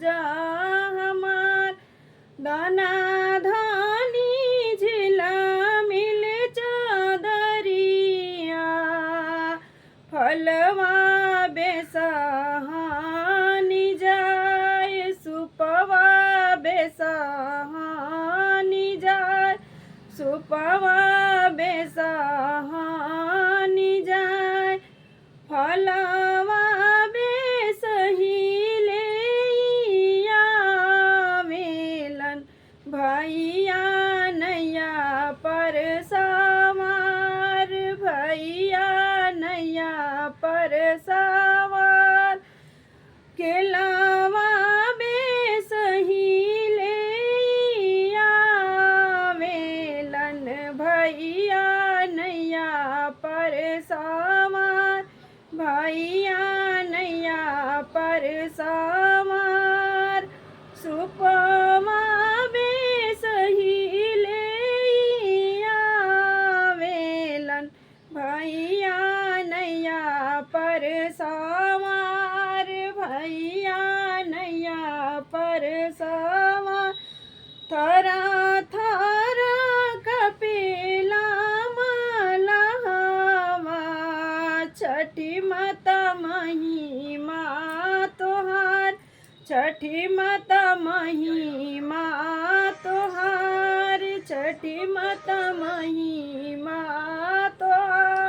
राजा हमार। दाना धानी झिला मिल चदरिया, फलवा बेसहानी जाय सुपवा बेसहानी जाय सुपवा बेसहानी जाय। फलवा बेसहिले आवेलन भैया नैया पर सवार, भैया नैया पर सवार। केलवा बेसहिले आवेलन भैया नैया पर सवार, भैया नैया पर सवार। सुपवा बेसहिले आवेलन भैया नैया पर सवार, भैया नैया पर सवार। थरा थरा कपिला मलहवा, छठी माता महिमा तोहार, छठी माता महिमा तोहार, छठी माता महिमा तोहार।